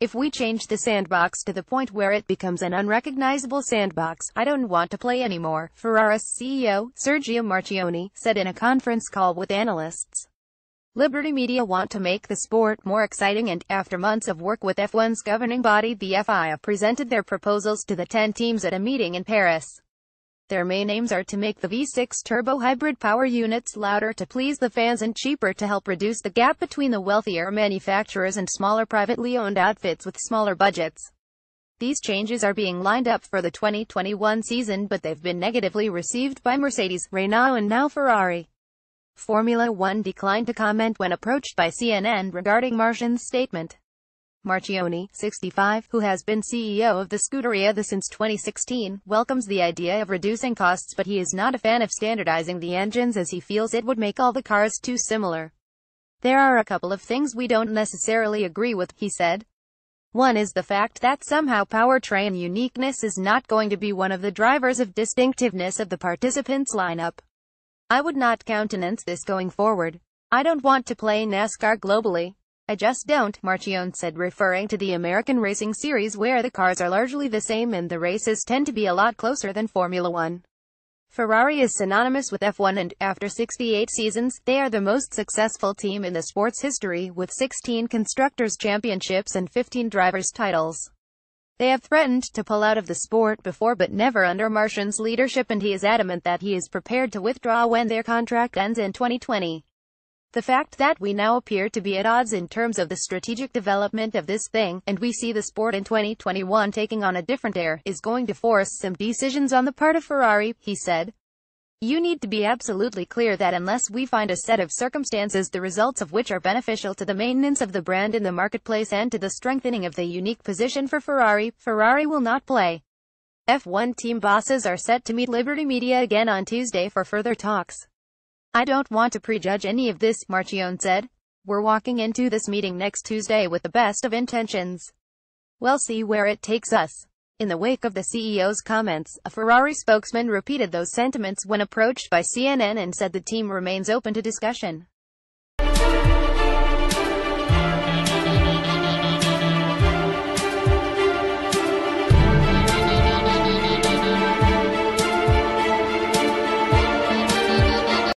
If we change the sandbox to the point where it becomes an unrecognizable sandbox, I don't want to play anymore, Ferrari's CEO, Sergio Marchionne, said in a conference call with analysts. Liberty Media want to make the sport more exciting and, after months of work with F1's governing body, the FIA presented their proposals to the 10 teams at a meeting in Paris. Their main aims are to make the V6 turbo hybrid power units louder to please the fans and cheaper to help reduce the gap between the wealthier manufacturers and smaller privately owned outfits with smaller budgets. These changes are being lined up for the 2021 season, but they've been negatively received by Mercedes, Renault and now Ferrari. Formula One declined to comment when approached by CNN regarding Marchionne's statement. Marchionne, 65, who has been CEO of the Scuderia since 2016, welcomes the idea of reducing costs, but he is not a fan of standardizing the engines as he feels it would make all the cars too similar. There are a couple of things we don't necessarily agree with, he said. One is the fact that somehow powertrain uniqueness is not going to be one of the drivers of distinctiveness of the participants' lineup. I would not countenance this going forward. I don't want to play NASCAR globally. I just don't, Marchionne said, referring to the American racing series where the cars are largely the same and the races tend to be a lot closer than Formula One. Ferrari is synonymous with F1 and, after 68 seasons, they are the most successful team in the sport's history, with 16 Constructors' Championships and 15 Drivers' titles. They have threatened to pull out of the sport before, but never under Marchionne's leadership, and he is adamant that he is prepared to withdraw when their contract ends in 2020. The fact that we now appear to be at odds in terms of the strategic development of this thing, and we see the sport in 2021 taking on a different air, is going to force some decisions on the part of Ferrari, he said. You need to be absolutely clear that unless we find a set of circumstances the results of which are beneficial to the maintenance of the brand in the marketplace and to the strengthening of the unique position for Ferrari, Ferrari will not play. F1 team bosses are set to meet Liberty Media again on Tuesday for further talks. I don't want to prejudge any of this, Marchionne said. We're walking into this meeting next Tuesday with the best of intentions. We'll see where it takes us. In the wake of the CEO's comments, a Ferrari spokesman repeated those sentiments when approached by CNN and said the team remains open to discussion.